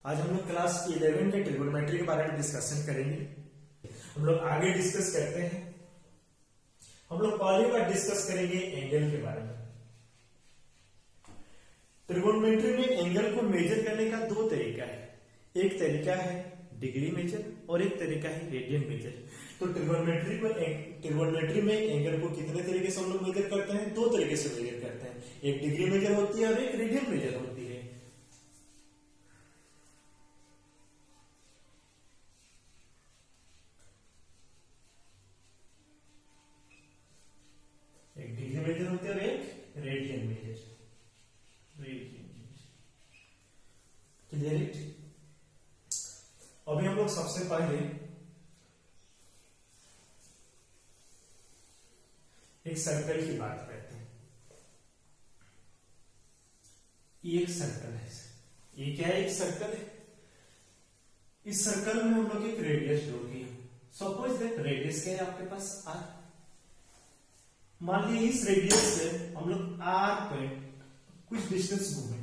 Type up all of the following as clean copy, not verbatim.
आज हम लोग क्लास 11 के ट्रिगोनोमेट्री के बारे में डिस्कशन करेंगे। हम लोग आगे डिस्कस करते हैं। हम लोग पहली बार डिस्कस करेंगे एंगल के बारे में। ट्रिगोनोमेट्री में एंगल को मेजर करने का दो तरीका है। एक तरीका है डिग्री मेजर और एक तरीका है रेडियन मेजर। तो ट्रिगोनोमेट्री में एंगल को कितने तरीके से हम लोग मेजर करते हैं? दो तरीके से मेजर करते हैं। एक डिग्री मेजर होती है और एक रेडियन मेजर होती है। एक डिग्री मेजर होती है और एक रेडियन मेजर। क्लियर? अभी हम लोग सबसे पहले एक सर्कल की बात करते हैं। ये एक सर्कल है। ये क्या है? एक सर्कल है। इस सर्कल में हम लोग एक रेडियस ड्रॉ किया। सपोज दैट रेडियस क्या है आपके पास? आर। मान लीजिए इस रेडियस से हम लोग आर पे कुछ डिस्टेंस घूमे,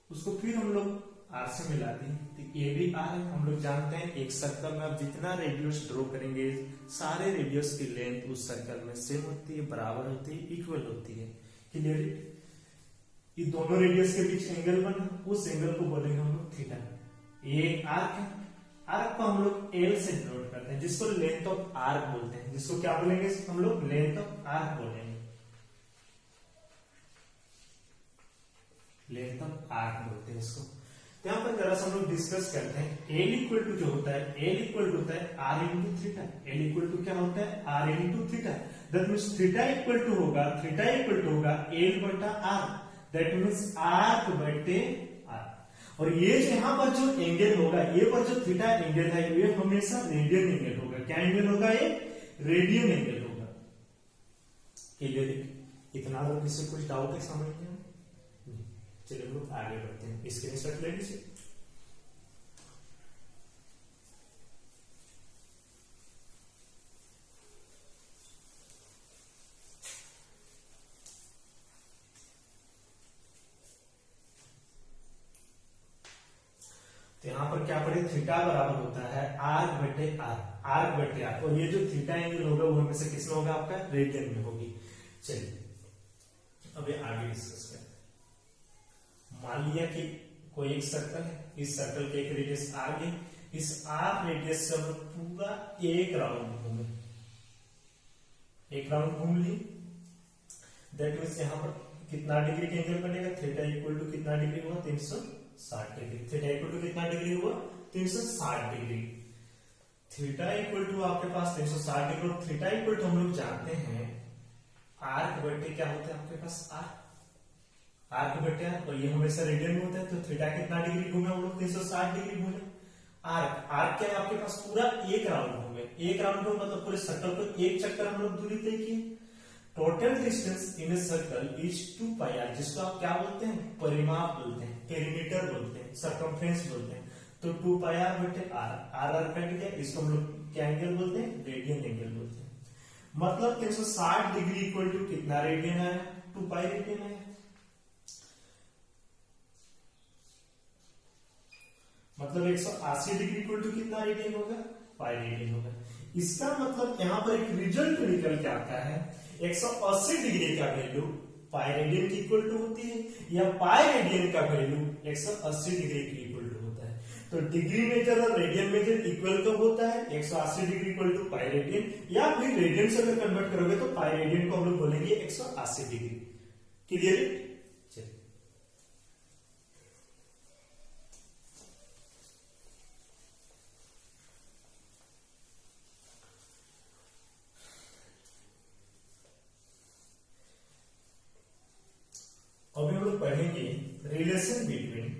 उसको फिर हम लोग आर से मिला दें तो ये भी आर है। हम लोग जानते हैं एक सर्कल में आप जितना रेडियस ड्रॉ करेंगे सारे रेडियस की लेंथ उस सर्कल में सेम होती है, बराबर होती है, इक्वल होती है। क्लियर? ये दोनों रेडियस के बीच एंगल बना, उस एंगल को बोलेंगे हम लोग थीटा। ये आर्क है। आर्क को हम लोग एल से डिनोट करते हैं, जिसको लेंथ ऑफ आर्क बोलते हैं। जिसको क्या बोलेंगे हम लोग? लेंथ ऑफ आर्क बोलेंगे। लेंथ ऑफ आर्क बोलते हैं इसको। तो यहां पर जरा सा हम लोग डिस्कस करते हैं। एल इक्वल टू जो होता है, एल इक्वल टू होता है R into theta. L equal to क्या होता है? R into theta. That means theta equal to होगा एल बटा आर। दैट मीन्स आर्क बटे आर। और ये यहाँ पर जो एंगल होगा, ये पर जो थीटा एंगल है, ये हमेशा रेडियन एंगल होगा। क्या एंगल होगा? ये रेडियन एंगल होगा। क्लियर? इतना लोग इससे कुछ डाउट है समझ में? चलिए लोग आगे बढ़ते हैं। स्क्रीनशॉट ले लीजिए। तो यहां पर क्या पड़े? थीटा बराबर होता है आर्क बटे आर। आर्क बटे आर। और ये जो थीटा एंगल होगा वो हमें से किसमें होगा? आपका रेडियन में होगी। चलिए अभी आगे डिस्कस करते हैं। मान लिया कि कोई एक सर्कल है, इस सर्कल के एक रेडियस आर है। इस आर रेडियस से हम पूरा एक राउंड घूमे, एक राउंड घूम ली। दैट मीन्स यहां पर कितना डिग्री का एंगल बनेगा? थीटा इक्वल टू कितना डिग्री हुआ? 360 डिग्री। थीटा इक्वल टू कितना डिग्री हुआ? 360 डिग्री। थीटा इक्वल टू आपके पास 360 डिग्री। और थीटा इक्वल टू हम लोग जानते हैं आर्क बटे क्या होता है आपके पास? आर। आर्क बटे आर। और ये हमेशा रेडियन में होता है। तो थीटा कितना डिग्री घूमे हम लोग? 360 डिग्री घूमे। आर्क आर्क क्या है आपके पास? पूरा एक राउंड घूमे। एक राउंड में मतलब पूरे सर्कल को एक चक्कर हम लोग दूरी तय किए। Total distance in a circle is 2 pi R, जिसको आप क्या बोलते हैं? परिमाप बोलते हैं, पेरीमीटर बोलते हैं, सर्कमफ्रेंस बोलते हैं। तो 2 पाई आर बटे आर। आर आर कट गया, इसको हम लोग क्या एंगल बोलते हैं? रेडियन एंगल बोलते हैं। मतलब 360 डिग्री इक्वल टू कितना रेडियन आया? 2 पाई रेडियन आया। मतलब 180 डिग्री इक्वल टू कितना रेडियन होगा? पाई रेडियन होगा। इसका मतलब यहां पर एक रिजल्ट निकल के आता है 180 डिग्री का वैल्यू पाई रेडियन की इक्वल टू होती है, या पाई रेडियन का वैल्यू 180 डिग्री की इक्वल टू होता है। तो डिग्री मेजर और रेडियन मेजर इक्वल कब होता है? 180 degree equal to pi radian, या फिर रेडियन से अगर कन्वर्ट करोगे तो पाई रेडियन को हम लोग बोलेंगे 180 डिग्री। क्लियर? अभी हम लोग पढ़ेंगे रिलेशन बिटवीन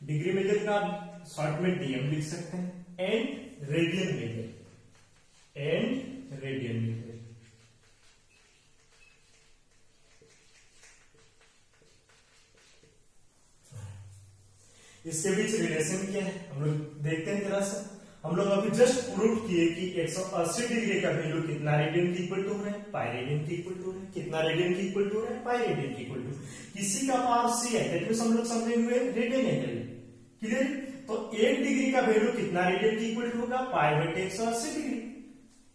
डिग्री मेजर का शॉर्ट में डीएम लिख सकते हैं, एंड रेडियन मेजर। इसके बीच रिलेशन क्या है हम लोग देखते हैं जरा सा। हम लोग अभी जस्ट प्रूव किए कि 180 डिग्री का वैल्यू कितना रेडियन की इक्वल टू है, पाई रेडियन की इक्वल टू है। कितना रेडियन की इक्वल टू है, पाई रेडियन की इक्वल टू। किसी का पावर c है, दैट मींस हम लोग समझे हुए रेडियन एंगल। क्लियर? तो 1 डिग्री का वैल्यू कितना रेडियन की इक्वल टू होगा, पाई बटे 180 डिग्री।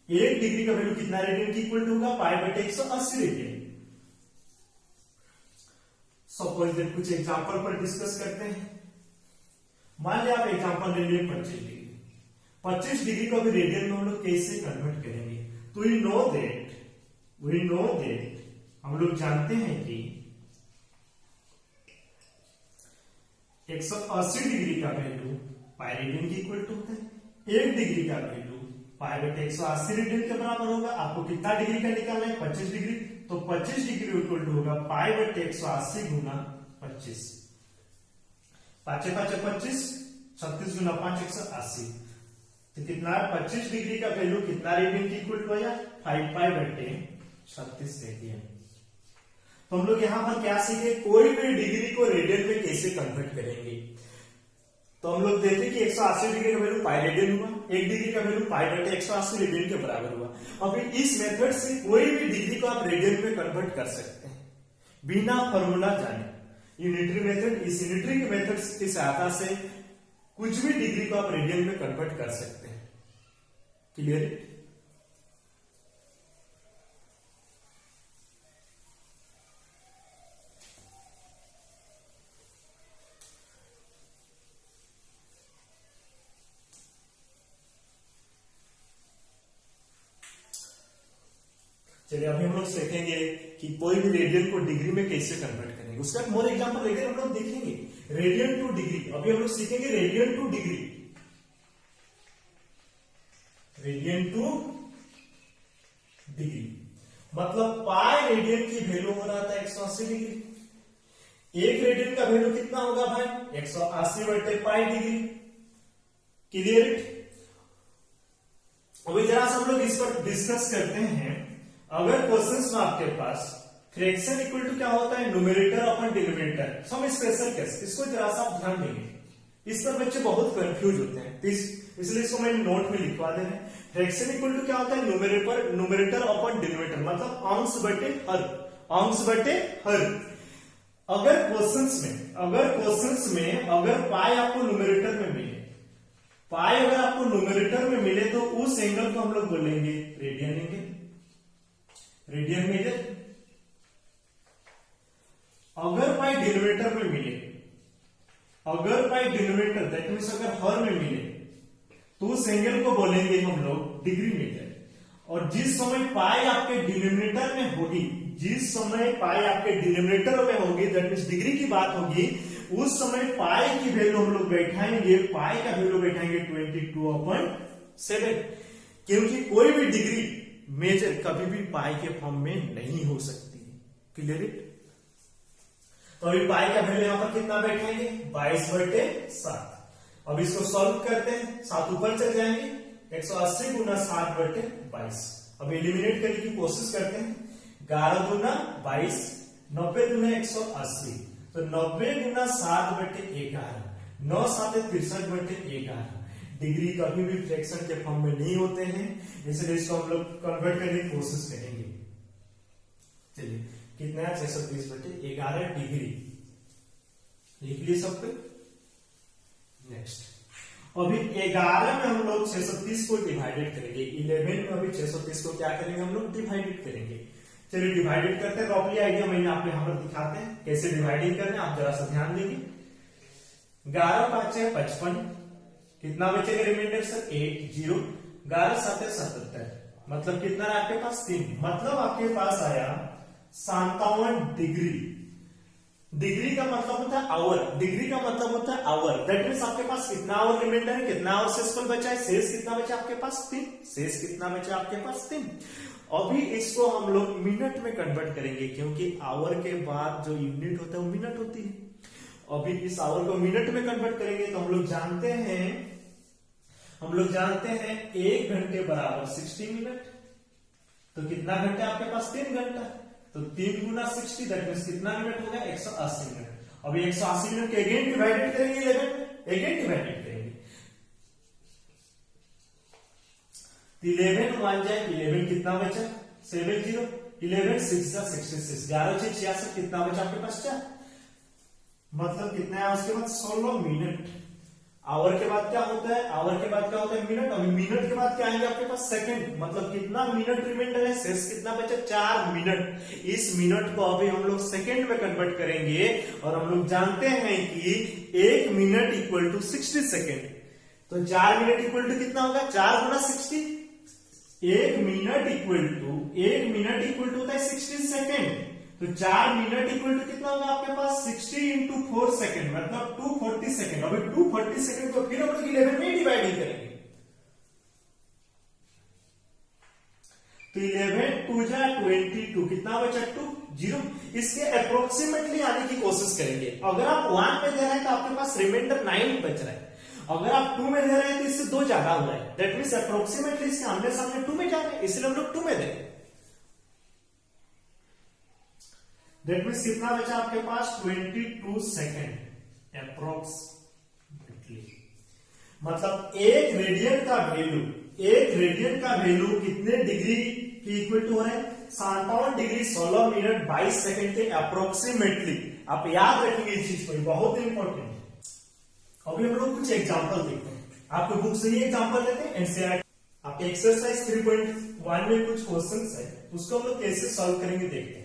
1 डिग्री का वैल्यू कितना रेडियन की इक्वल टू होगा, पाई बटे 180 रेडियन। सपोज दैट कुछ एग्जांपल पर डिस्कस करते हैं। मान लिया आप एग्जांपल ले लिए 25 डिग्री। 25 डिग्री को भी रेडियन में हम लोग कैसे कन्वर्ट करेंगे? तो वी नो दैट हम लोग जानते हैं कि 180 डिग्री का वैल्यू पाई रेडियन की इक्वल टू होता है। 1 डिग्री का वैल्यू पाई बटे 180 रेडियन के बराबर होगा। आपको कितना डिग्री का निकालना है, 25 डिग्री। तो 25 डिग्री इक्वल टू होगा पाई बटे 180 गुना 25। 5 5 25, 36 गुना 5 180। तो कितना 25 डिग्री का वैल्यू कितना रेडियन की इक्वल टू आया, 5 पाई बटे 36 रेडियन। तो हम लोग यहां पर क्या सीखे, कोई भी डिग्री को रेडियन में कैसे कन्वर्ट करेंगे। तो हम लोग देखे कि 180 डिग्री का वैल्यू पाई रेडियन हुआ, 1 डिग्री का वैल्यू पाई बटे 180 रेडियन के बराबर हुआ। अब इस मेथड से कोई भी डिग्री को आप रेडियन में कन्वर्ट कर सकते हैं बिना फॉर्मूला जाने। यूनिटरी मेथड, इस यूनिटरी के मेथड की सहायता से कुछ भी डिग्री को आप रेडियन में कन्वर्ट कर सकते हैं। क्लियर? चलिए अभी हम लोग सीखेंगे कि कोई भी रेडियन को डिग्री में कैसे कन्वर्ट करेंगे। उसका मोर एग्जांपल लेकर हम लोग देखेंगे रेडियन टू डिग्री। अभी हम लोग सीखेंगे radian two degree. Radian two degree मतलब पाई रेडियन की वैल्यू हो रहा था 180 डिग्री। 1 रेडियन का वैल्यू कितना होगा भाई, 180 बटे पाई डिग्री। क्लियर? अभी जरा हम लोग इस पर डिस्कस करते हैं। अगर क्वेश्चंस में आपके पास फ्रैक्शन इक्वल टू क्या होता है, न्यूमरेटर अपन डिनोमिनेटर, सम स्पेशल केस, इसको जरा सा आप ध्यान देंगे। इस पर बच्चे बहुत कंफ्यूज होते हैं, इसलिए इसको मैंने नोट में लिखवा दे रहे हैं। फ्रैक्शन इक्वल टू क्या होता है, न्यूमरेटर अपन डिनोमिनेटर, मतलब अंश बटे हर, अंश बटे हर। अगर क्वेश्चंस में अगर पाई आपको न्यूमरेटर में मिले, पाई अगर आपको न्यूमरेटर में मिले तो उस एंगल को हम लोग बोलेंगे रेडियन एंगल। Radian angle. अगर पाई डिनोमिनेटर में मिले, अगर पाई डिनोमिनेटर दैट मींस अगर हर में मिले तो उस एंगल को बोलेंगे हम लोग डिग्री मीटर। और जिस समय पाई आपके डिनोमिनेटर में होगी, जिस समय पाई आपके डिनोमिनेटर में होगी दैट मींस डिग्री की बात होगी, उस समय पाई की वैल्यू हम लोग बैठाएंगे, पाई का वैल्यू बैठाएंगे 22/7, क्योंकि कोई भी डिग्री मेजर कभी भी पाई के फॉर्म में नहीं हो सकती। क्लियर? तो अभी पाई का वैल्यू यहां पर कितना बैठेंगे, 22/7। अब इसको सॉल्व करते हैं, 7 ऊपर चल जाएंगे, 180 गुना 7/22। अब एलिमिनेट करने की कोशिश करते हैं। 11 गुना 22, 90 गुना 180, तो 90 गुना 7/11, 9 7 63/11। डिग्री कभी भी फ्रैक्शन के फॉर्म में नहीं होते हैं, इसलिए इसको हम लोग कन्वर्ट करने की कोशिश करेंगे। चलिए कितना है, 630/11 डिग्री लिख लिए सब पे। नेक्स्ट अभी 11 में हम लोग 630 को डिवाइडेड करेंगे, 11 में अभी 630 को क्या करेंगे हम लोग, डिवाइडेड करेंगे। चलिए डिवाइडेड करते हैं। रफली आइडिया मैंने आपको यहां पर दिखाते हैं कैसे डिवाइडिंग करना है, आप जरा सा ध्यान देंगे। 11 5 है 55, कितना बचेगा रिमाइंडर सर, 8 0, 11 7 77, मतलब कितना है आपके पास 3, मतलब आपके पास आया 57 डिग्री। डिग्री का मतलब होता है आवर, डिग्री का मतलब होता है आवर, दैट मींस आपके पास कितना आवर रिमाइंडर है, कितना आवर शेषफल बचा है, शेष कितना बचा आपके पास 3, शेष कितना बचा आपके पास 3। अभी इसको हम लोग मिनट में कन्वर्ट करेंगे, क्योंकि आवर के बाद जो यूनिट होता है वो मिनट होती है। अभी इस आवर को मिनट में कन्वर्ट करेंगे तो हम लोग जानते हैं 1 घंटे बराबर 60 मिनट। तो कितना घंटे आपके पास, 3 घंटा, तो 3 गुना 60 दैट मींस कितना मिनट होगा, 180 मिनट। अभी 180 मिनट के अगेन डिवाइडेड करेंगे, 11 अगेन डिवाइडेड करेंगे। 11 1 जाए 11, कितना बचा 70, 11 6 जा 66, 11 6 66, कितना बचा आपके पास 4, मतलब कितना है उसके बाद 16 मिनट। आवर के बाद क्या होता है, आवर के बाद क्या होता है मिनट, अभी मिनट के बाद क्या आएंगे आपके पास सेकंड, मतलब कितना मिनट रिमाइंडर है, शेष कितना बचा 4 मिनट। इस मिनट को अभी हम लोग सेकंड में कन्वर्ट करेंगे और हम लोग जानते हैं कि 1 मिनट इक्वल टू 60 सेकेंड, तो 4 मिनट इक्वल टू कितना होगा 4 गुना 60, 1 मिनट इक्वल टू होता है 60 सेकेंड, तो 4 मिनट इक्वल टू कितना होगा आपके पास 60 इंटू 4 सेकेंड, मतलब 240 सेकेंड। अभी 240 सेकेंड को फिर हम लोग 11 में डिवाइड करेंगे, तो 11 2 जा 22, कितना बचा 2 0। इसके अप्रोक्सीमेटली आने की कोशिश करेंगे। अगर आप 1 में दे रहे हैं तो आपके पास रिमाइंडर 9 बच रहा है, अगर आप 2 में दे रहे हैं तो इससे 2 ज्यादा हुआ है, दैट मीन्स अप्रोक्सीमेटली इसके आमने सामने 2 में जा रहे हैं, इसलिए हम लोग 2 में देंगे। दैट मीन्स कितना बचा आपके पास 22 सेकेंड अप्रोक्सीमेटली, मतलब एक रेडियन का वैल्यू कितने डिग्री की इक्वल टू हो रहा है 57 डिग्री 16 मिनट 22 सेकेंड के अप्रोक्सीमेटली। आप याद रखेंगे इस चीज को, बहुत इंपॉर्टेंट। अभी हम लोग कुछ एग्जांपल देखते हैं, आपके बुक से ही एग्जांपल लेते हैं एनसीईआरटी। आपके एक्सरसाइज 3.1 में कुछ क्वेश्चंस है, उसको हम लोग कैसे सॉल्व करेंगे देखते हैं।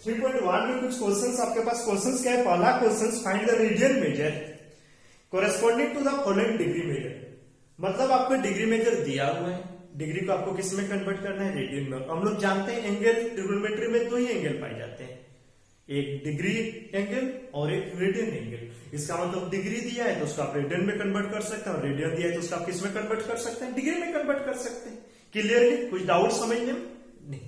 3.1 में कुछ क्वेश्चंस आपके पास, क्वेश्चंस क्या है, पहला question find the radian measure corresponding to the following degree measure, मतलब आपको डिग्री मेजर दिया हुआ है, डिग्री को आपको किस में कन्वर्ट करना है रेडियन में। हम लोग जानते हैं एंगल ट्रिग्नोमेट्री में 2 ही एंगल पाए जाते हैं, एक डिग्री एंगल और एक रेडियन एंगल। इसका मतलब डिग्री दिया है तो उसको आप रेडियन में कन्वर्ट कर सकते हैं, और रेडियन दिया है तो उसका आप किस में कन्वर्ट कर सकते हैं, डिग्री में कन्वर्ट कर सकते हैं। क्लियरली कुछ डाउट समझने में नहीं।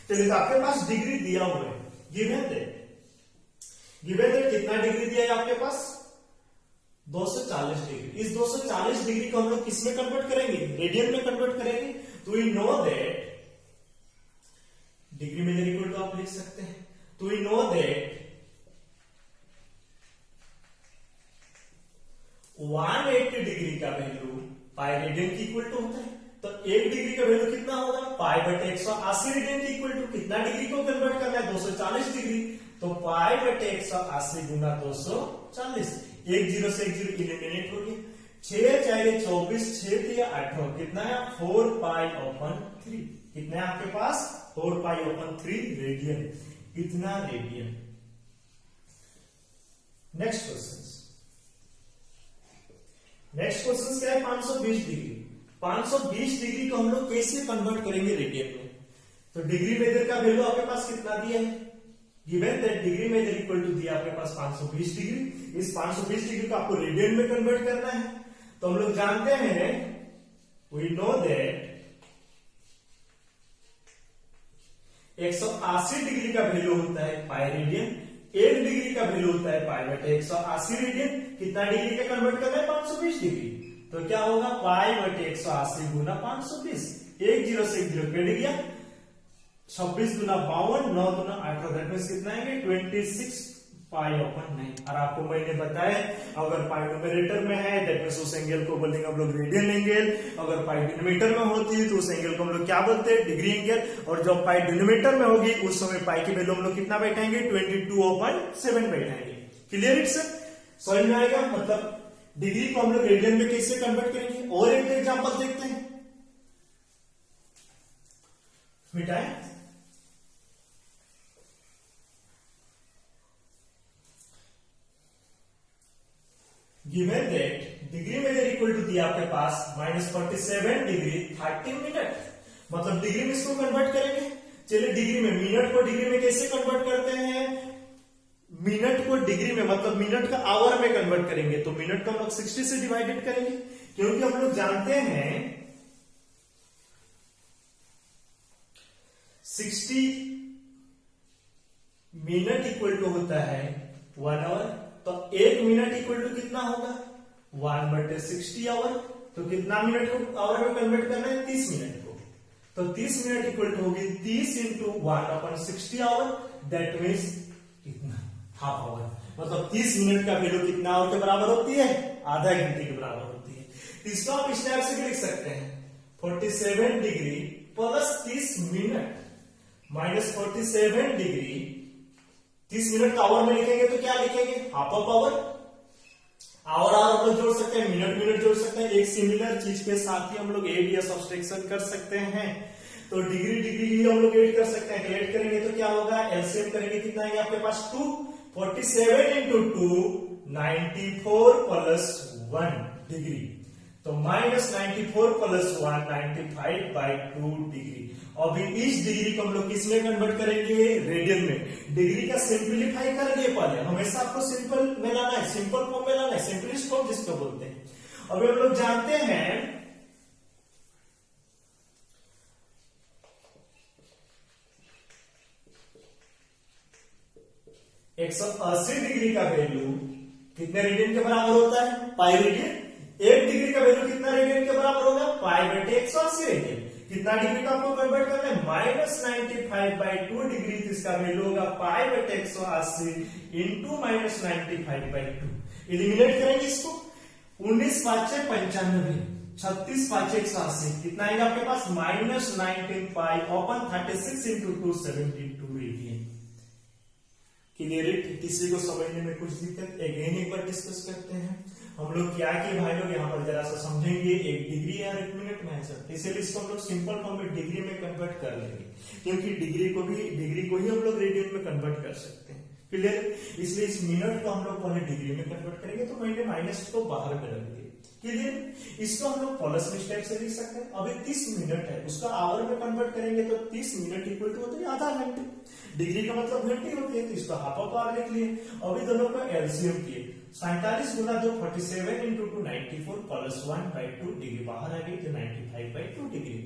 चलिए तो आपके पास डिग्री दिया हुआ है, गिवन दैट कितना डिग्री दिया है आपके पास 240 डिग्री। इस 240 डिग्री को हम लोग किस में कन्वर्ट करेंगे, रेडियन में कन्वर्ट करेंगे। तो we know that degree measure equal to आप लिख सकते हैं, तो वी नो दैट 180 डिग्री का वैल्यू पाई रेडियन की इक्वल टू होता है। तो 1 डिग्री का वैल्यू कितना होगा पाई बटे 180 रेडियन की इक्वल टू कितना डिग्री को कन्वर्ट करना है 240 डिग्री, तो पाई बटे 180 गुना 240, 1 0 से 1 0 इलिमिनेट हो गया, 6 4 24, 6 3 18, कितना है 4 पाई अपॉन 3, कितना है आपके पास 4 पाई अपॉन 3 रेडियन, इतना रेडियन। नेक्स्ट क्वेश्चन क्या है 520 डिग्री। 520 डिग्री को हम लोग कैसे कन्वर्ट करेंगे रेडियन में, तो डिग्री मेजर का वैल्यू आपके पास कितना दिया है, given that degree measure equal to दिया आपके पास 520 डिग्री। इस 520 डिग्री को आपको रेडियन में कन्वर्ट करना है, तो हम लोग जानते हैं वी नो दैट 180 डिग्री का वैल्यू होता है पाई रेडियन, 1 डिग्री का वैल्यू होता है पाई बटे 180 रेडियन, कितना डिग्री का कन्वर्ट करना है 520 डिग्री, तो क्या होगा पाई बटे 180 गुना 520, 1 0 से 1 0 कट गया, 26 गुना 52, 9 गुना 18, दैट मींस कितना है 26 पाई अपॉन 9। और आपको मैंने बताया अगर पाई न्यूमरेटर में है दैट मींस उस एंगल को बोलेंगे हम लोग रेडियन एंगल, अगर पाई डिनोमिनेटर में होती है तो उस एंगल को हम लोग क्या बोलते हैं डिग्री एंगल, और जब पाई डिनोमिनेटर में होगी उस समय पाई की वैल्यू हम लोग कितना बैठाएंगे 22/7 बैठाएंगे। क्लियर इट्स समझ में आएगा, मतलब डिग्री को हम लोग रेडियन में कैसे कन्वर्ट करेंगे। और एक एग्जांपल देखते हैं मिटाए, given that degree measure equal to दिया आपके पास -47 डिग्री 30 मिनट, मतलब डिग्री में इसको कन्वर्ट करेंगे। चलिए डिग्री में, मिनट को डिग्री में कैसे कन्वर्ट करते हैं, मिनट को डिग्री में मतलब मिनट का आवर में कन्वर्ट करेंगे, तो मिनट को हम लोग 60 से डिवाइडेड करेंगे, क्योंकि हम लोग जानते हैं 60 मिनट इक्वल टू होता है 1 आवर, तो 1 मिनट इक्वल टू कितना होगा 1/60 आवर, तो कितना मिनट को आवर में कन्वर्ट करना है 30 मिनट को, तो 30 मिनट इक्वल टू होगी 30 इंटू 1/60 आवर, दैट मीन्स कितना हाफ आवर, मतलब 30 मिनट का वैल्यू कितना आवर के बराबर होती है, आधा घंटे के बराबर होती है। तो इसको आप इस टाइप से भी लिख सकते हैं 47 degree plus 30 minute minus 47 degree 30 minute का आवर में लिखेंगे तो क्या लिखेंगे, हाफ ऑफ आवर। आवर हम लोग जोड़ सकते हैं, मिनट मिनट जोड़ सकते हैं। एक सिमिलर चीज के साथ ही हम लोग एड या सब्सट्रैक्शन कर सकते हैं। तो डिग्री डिग्री ही हम लोग ऐड कर सकते हैं। ऐड करेंगे तो क्या होगा, एलसीएम करेंगे कितना है आपके पास 2, 47 इंटू 2 94 प्लस 1 डिग्री, तो माइनस 94 प्लस 1 95/2 डिग्री। अभी इस डिग्री को हम लोग किस में कन्वर्ट करेंगे, रेडियन में। डिग्री का सिंप्लीफाई कर लिए पहले, हमेशा आपको सिंपल में लाना है, सिंपल फॉर्म में लाना है, सिंपलिस्ट फॉर्म जिसको बोलते हैं। अभी हम लोग जानते हैं 180 डिग्री का वैल्यू कितने रेडियन के बराबर होता है, पाई रेडियन। 1 डिग्री का वैल्यू कितना रेडियन के बराबर होगा, पाई बटे 180 रेडियन। कितना डिग्री का आपको कन्वर्ट करना है, माइनस 95/2 डिग्री, इसका वैल्यू होगा पाई बटे 180 इंटू माइनस 95/2। एलिमिनेट करेंगे इसको, 19 5 95, 36 5 180, कितना आएगा आपके पास, minus 19 pi upon 36 into 272 radian. Clear? किसी को समझने में कुछ दिक्कत, अगेन एक बार डिस्कस करते हैं। हम लोग क्या किए भाई लोग, यहाँ पर जरा सा समझेंगे। 1 डिग्री या 1 मिनट में है सर, इसलिए इसको हम लोग सिंपल फॉर्म में डिग्री में कन्वर्ट कर लेंगे, क्योंकि डिग्री को ही हम लोग रेडियन में कन्वर्ट कर सकते हैं। क्लियर? इसलिए इस मिनट को हम लोग पहले डिग्री में कन्वर्ट करेंगे, तो मैंने माइनस को बाहर में रख दिया। क्लियर? इसको हम लोग प्लस में स्टेप से लिख सकते हैं। अभी 30 मिनट है, उसका आवर में कन्वर्ट करेंगे तो 30 मिनट इक्वल टू होता है आधा घंटे। डिग्री का मतलब घंटे होती है, तो इसका हाफ ऑफ आवर लिख लिए। अभी दोनों का एलसीएम किए, 47 गुना 2 47 इंटू 2 94 प्लस 1/2 डिग्री, बाहर आ गई तो 95/2 डिग्री।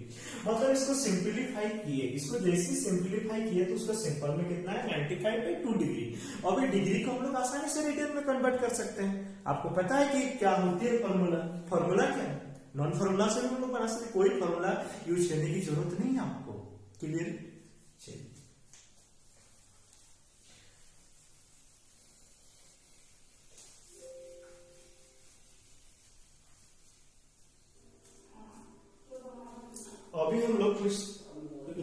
मतलब इसको सिंप्लीफाई किए, इसको जैसे सिंप्लीफाई किए तो उसका सिंपल में कितना है, 95/2 डिग्री। अभी डिग्री को हम लोग आसानी से रेडियन में कन्वर्ट कर सकते हैं। आपको पता है कि क्या होती है फॉर्मूला, फॉर्मूला क्या है, नॉन फॉर्मूला से भी हम लोग बना सकते, कोई फॉर्मूला यूज करने की जरूरत नहीं है आपको। क्लियर? चलिए अभी हम लोग कुछ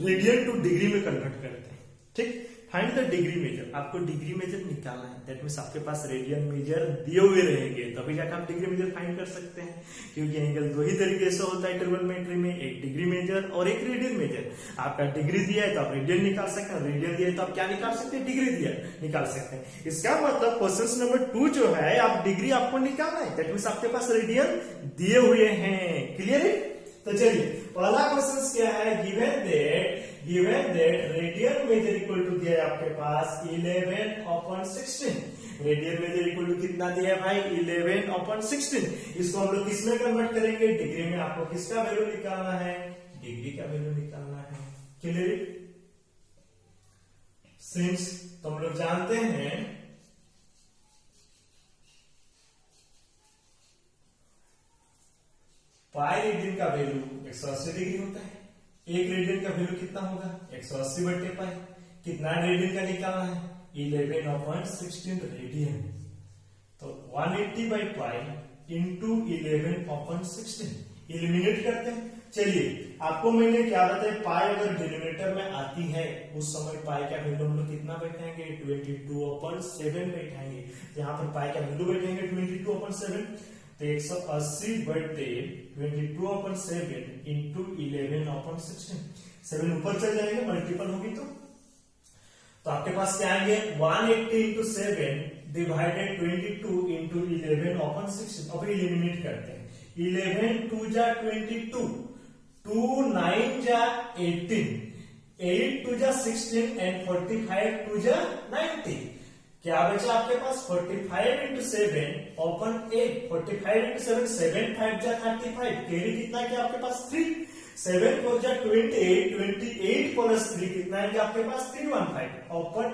रेडियन टू डिग्री में कन्वर्ट करते हैं। ठीक, फाइंड द डिग्री मेजर। आपको डिग्री मेजर निकालना है, दैट मींस आपके पास रेडियन मेजर दिए हुए रहेंगे, तभी जाकर आप डिग्री मेजर फाइंड कर सकते हैं। क्योंकि एंगल दो ही तरीके से होता है ट्रिग्नोमेट्री में, एक डिग्री मेजर और एक रेडियन मेजर। आपका डिग्री दिया है तो आप रेडियन निकाल सकते हैं, रेडियन दिया है तो आप क्या निकाल सकते हैं, डिग्री दिया निकाल सकते हैं। इसका मतलब क्वेश्चन नंबर 2 जो है, आप डिग्री आपको निकालना है, दैट मींस आपके पास रेडियन दिए हुए हैं। क्लियर है? तो चलिए पहला क्वेश्चन क्या है, given that radian measure equal to दिया है आपके पास 11/16। रेडियन मेजर इक्वल टू कितना दिया है भाई, 11/16। इसको हम लोग किस में कन्वर्ट करेंगे, डिग्री में। आपको किसका वैल्यू निकालना है, डिग्री का वैल्यू निकालना है। क्लियर? सिंस तो हम लोग जानते हैं पाई रेडियन का वैल्यू 180 डिग्री होता है। एक रेडियन का वैल्यू कितना होगा, 180 बटे पाई। कितना रेडियन का निकालना है, 11/16 रेडियन। तो 180/पाई इंटू 11/16। एलिमिनेट करते हैं। चलिए आपको मैंने क्या बताया, पाई अगर डिनोमिनेटर में आती है उस समय पाई का वैल्यू हम लोग कितना बैठाएंगे, 22/7 बैठाएंगे। यहाँ पर पाई का वैल्यू बैठेंगे 22/7, तो 180 बटे 22/7 इंटू 11/16। 7 ऊपर चल जाएंगे, मल्टीपल होगी तो आपके पास क्या आएंगे, 180 इंटू 7 डिवाइडेड 22 इंटू 11/16। अब एलिमिनेट करते हैं, 11 2 जा 22, 2 9 जा 18, 8 2 जा 16 एंड 45 2 जा 90। क्या बचा आपके पास, 45 इंटू 7 ओपन 8, 45 इंटू 7 7 5 जा 35। कैरी कितना क्या आपके पास 3, 7 4 जा 28, 28 प्लस 3 कितना है आपके पास 315 ओपन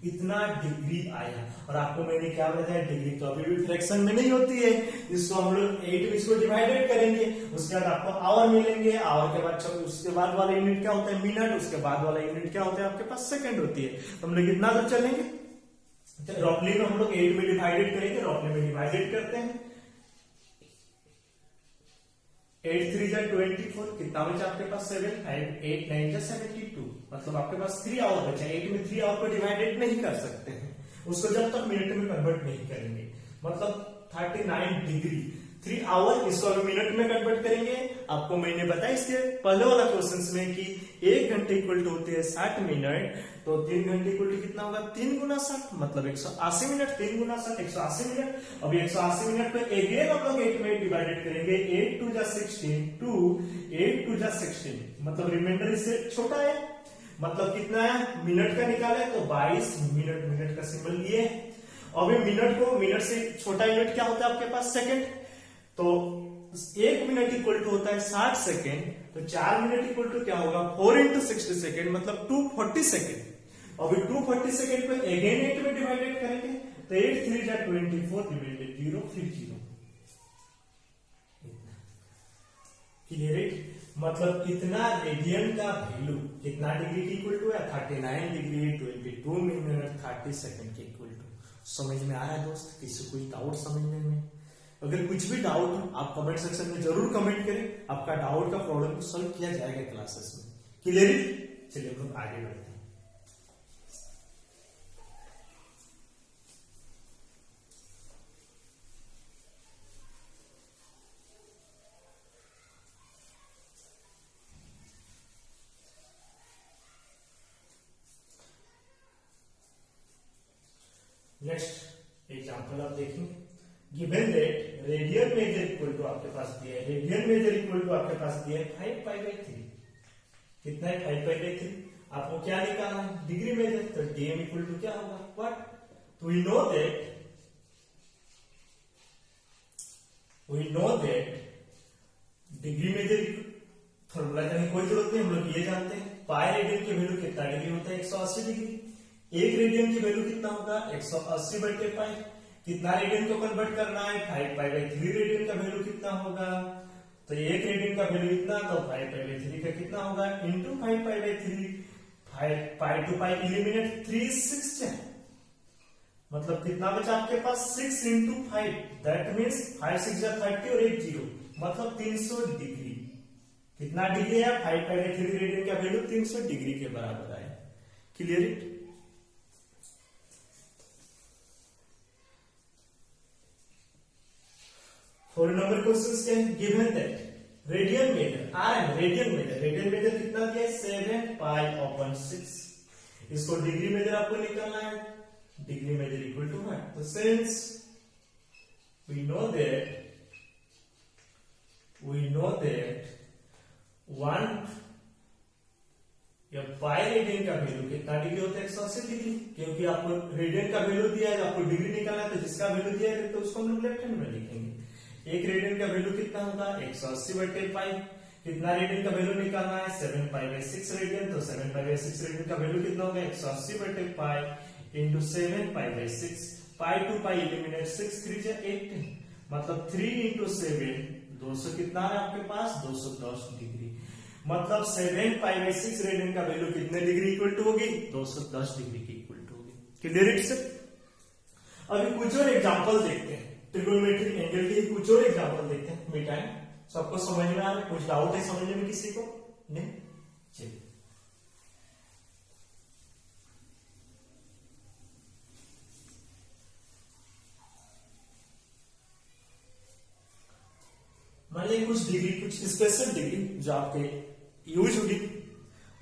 इतना डिग्री आया। और आपको मैंने क्या बताया, डिग्री तो अभी भी फ्रैक्शन में नहीं होती है, इसको हम लोग 8 में इसको डिवाइडेड करेंगे, उसके बाद आपको आवर मिलेंगे। आवर के बाद उसके बाद वाला यूनिट क्या होता है, मिनट। उसके बाद वाला यूनिट क्या होता है आपके पास, सेकंड होती है। तो हम लोग कितना दूर चलेंगे, रफली में हम लोग 8 में डिवाइडेड करेंगे, रफली में डिवाइडेड करते हैं। 8 3 जा 24, कितना बचा आपके पास 7, 8 9 जा 72, मतलब आपके पास 3 आवर बचा। 8 में 3 आवर को डिवाइडेड नहीं कर सकते हैं उसको जब तक मिनट में कन्वर्ट नहीं करेंगे, मतलब 39 डिग्री 3 आवर, इसको अगर मिनट में कन्वर्ट करेंगे, आपको मैंने बताया इसके पहले वाला क्वेश्चन में कि 1 घंटे इक्वल टू होते हैं 60 मिनट, तो 3 घंटे इक्वल टू कितना होगा 3 गुना 60, मतलब 180 मिनट। 3 गुना 60 180 मिनट। अब 180 मिनट पे अगेन हम लोग 8 में डिवाइडेड करेंगे। 8 2 जा 16 2 8 2 जा 16, मतलब रिमाइंडर इससे छोटा है, मतलब कितना है मिनट का निकाला है तो 22 मिनट। मिनट का सिंबल ये है। अब मिनट को, मिनट से छोटा यूनिट क्या होता है आपके पास सेकंड, तो 1 मिनट इक्वल टू होता है 60 सेकेंड, तो 4 मिनट इक्वल टू क्या होगा 4 इंटू 60 सेकेंड, मतलब 240 सेकेंड। अभी 240 सेकेंड को अगेन 8 में डिवाइडेड करेंगे, तो 8 3 जा 24 डिवाइडेड 0 फिर 0। क्लियर है? मतलब इतना रेडियन का वैल्यू कितना डिग्री के इक्वल टू है 39 डिग्री 22 मिनट 30 सेकेंड के इक्वल टू। समझ में आया दोस्त? किसी कोई डाउट समझने में? अगर कुछ भी डाउट हो आप कमेंट सेक्शन में जरूर कमेंट करें, आपका डाउट का प्रॉब्लम को सॉल्व किया जाएगा क्लासेस में। क्लियर? चलिए हम लोग आगे बढ़ते हैं। नेक्स्ट एग्जांपल आप देखेंगे, given that radian measure equal to आपके पास दिया है, रेडियन मेजर इक्वल टू आपके पास दिया है 5 पाई बाई 3। कितना है 5 पाई बाई 3? आपको क्या निकालना है डिग्री मेजर, तो dm इक्वल टू क्या होगा व्हाट, तो we know that degree measure formula करने की कोई जरूरत नहीं, हम लोग ये जानते हैं पाई रेडियन की वैल्यू कितना डिग्री होता है 180 डिग्री। 1 रेडियन की वैल्यू कितना होगा 180 बटे पाई। कितना रेडियन को कन्वर्ट करना है 5 पाई बाई 3 रेडियन का वैल्यू कितना होगा, तो 1 रेडियन का वैल्यू इतना, तो 5 पाई बाई 3 का कितना होगा into 5 pi by 3। 5 pi to pi eliminate 3 6 है, मतलब कितना बचा आपके पास 6 इंटू 5, दैट मीन्स 5 6 जा 30 और 1 0, मतलब 300 डिग्री। कितना डिग्री है 5 पाई बाई 3 रेडियन का वैल्यू 300 डिग्री के बराबर आया। Clear it? Four number question क्या है, given that radian measure R radian measure कितना दिया है 7 पाई अपॉन 6। इसको डिग्री मेजर आपको निकालना है, degree measure equal to what, तो सिंस वी नो दैट 1 या पाई रेडियन का वैल्यू कितना डिग्री होता है 180 डिग्री, क्योंकि आपको रेडियन का वैल्यू दिया है, आपको डिग्री निकालना है, तो जिसका वैल्यू दिया है तो उसको हम लोग लेफ्ट हैंड में लिखेंगे। 1 रेडियन का वैल्यू कितना होगा 180 बटे पाई। कितना रेडियन का वैल्यू निकालना है 7 पाई बाई 6 रेडियन, तो 7 पाई बाई 6 रेडियन का वैल्यू कितना होगा 180 बटे pi into 7 pi by 6। Pi to pi eliminate 6 3 जा 8, मतलब 3 इंटू 7 200 कितना है आपके पास 210 डिग्री, मतलब 7 पाई बाई 6 रेडियन का वैल्यू कितने डिग्री इक्वल टू होगी 210 डिग्री की इक्वल टू होगी। Clear it sir? अभी कुछ और एग्जांपल देखते हैं, ट्रिगोनोमेट्रिक एंगल के कुछ और एग्जांपल देखते हैं। मिटाएं, सबको समझ में आ रहा है? कुछ डाउट है समझने में किसी को? नहीं? चलिए मान लीजिए कुछ स्पेशल डिग्री जो आपके यूज होगी,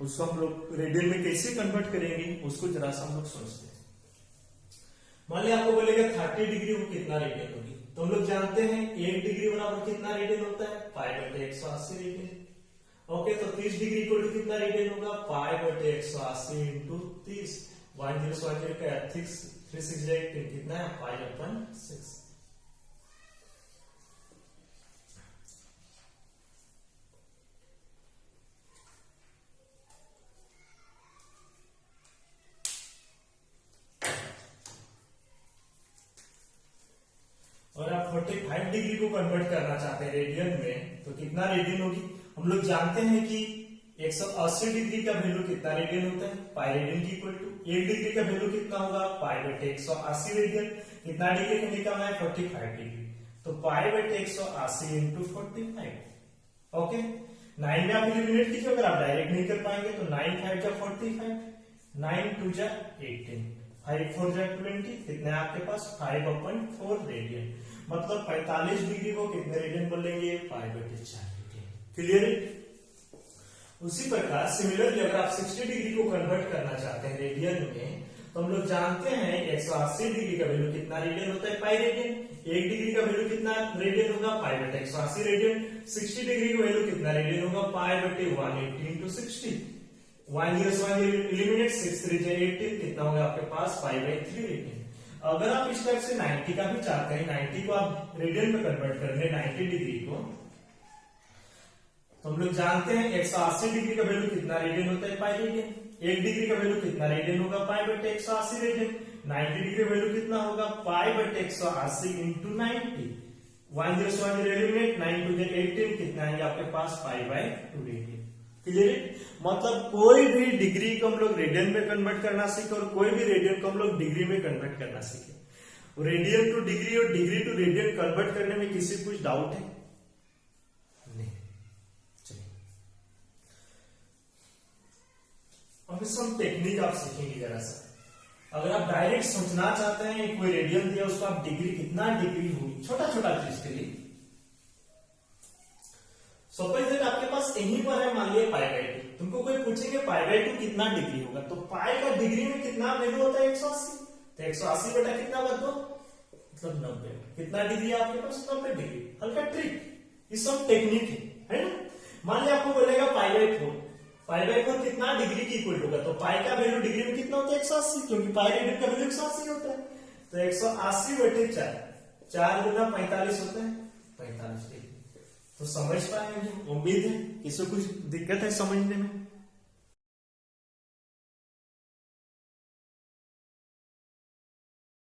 उसको हम लोग रेडियन में कैसे कन्वर्ट करेंगे उसको जरा सा हम लोग सोचते हैं। मान लिया आपको बोलेगा 30 डिग्री वो कितना रेडियन होगी, तो हम लोग जानते हैं 1 डिग्री बराबर कितना रेडियन होता है पाई बटे 180 रेडियन। ओके, तो 30 डिग्री इक्वल टू कितना रेडियन होगा पाई बटे 180 इंटू 30। 10 का 3 6 कितना है पाई अपन 6। और आप 45 डिग्री को कन्वर्ट करना चाहते हैं रेडियन में, तो कितना रेडियन होगी? हम लोग जानते हैं कि 180 डिग्री का वैल्यू कितना रेडियन होता है पाई रेडियन की इक्वल टू 1 डिग्री का वैल्यू कितना होगा पाई बटे 180 रेडियन। कितना डिग्री का निकालना है 45 डिग्री, तो पाई बटे 180 इंटू 45, ओके, 9 में आप इलिमिनेट कीजिए, अगर आप डायरेक्ट नहीं कर पाएंगे तो 9 5 जा 45, 9 2 जा 18, 5 4 जा 20, कितने आपके पास 5/4 रेडियन, मतलब 45 डिग्री को कितने रेडियन बोलेंगे 5/4 रेडियन। क्लियर है? उसी प्रकार सिमिलरली अगर आप 60 डिग्री को कन्वर्ट करना चाहते हैं रेडियन में, तो हम लोग जानते हैं 180 डिग्री का वैल्यू कितना रेडियन होता है, पाई रेडियन। 1 डिग्री का वैल्यू कितना रेडियन होगा, पाई/180 रेडियन। 60 डिग्री का वैल्यू कितना रेडियन होगा, पाई/180 इंटू 60। 1 0 1 एलिमिनेट, 6 3 18, कितना होगा आपके पास पाई/3 रेडियन। अगर आप इस टाइप से 90 का भी चाहते हैं, 90 को आप रेडियन में कन्वर्ट करेंगे 90 डिग्री को, तो हम लोग जानते हैं 180 डिग्री का वैल्यू कितना रेडियन होता है, पाई रेडियन। 1 डिग्री का वैल्यू कितना रेडियन होगा, पाई/180 रेडियन। 90 डिग्री का वैल्यू कितना होगा, पाई/180 इंटू 90। 1 0 1 एलिमिनेट, 9 2 18, कितना है आपके पास पाई/2 रेडियन। क्लियर है? मतलब कोई भी डिग्री को हम लोग रेडियन में कन्वर्ट करना सीखे और कोई भी रेडियन को हम लोग डिग्री में कन्वर्ट करना सीखे। रेडियन टू डिग्री और डिग्री टू रेडियन कन्वर्ट करने में किसी को कुछ डाउट है? अब इसमें टेक्निक आप सीखेंगे जरा सा। अगर आप डायरेक्ट सोचना चाहते हैं कोई रेडियन दिया उसको आप डिग्री कितना डिग्री होगी, छोटा छोटा चीज के लिए, सपोज दैट आपके पास यहीं पर है मान लिया पाई/2, तुमको कोई पूछेंगे पाई/2 कितना डिग्री होगा, तो पाई का डिग्री में कितना वैल्यू होता है 180, तो 180 बटा कितना कर दो मतलब 90, कितना डिग्री है आपके पास 90 डिग्री। हल्का ट्रिक, ये सब टेक्निक है ना। मान लिया आपको बोलेगा पाई/4 कितना डिग्री की इक्वल होगा, तो पाई का वैल्यू डिग्री में कितना होता है 180, क्योंकि पाई रेडियन का वैल्यू 180 होता है, तो 180/4, 4 गुना 45 होता है 45 डिग्री। तो समझ पाएंगे, उम्मीद है किसी को कुछ दिक्कत है समझने में।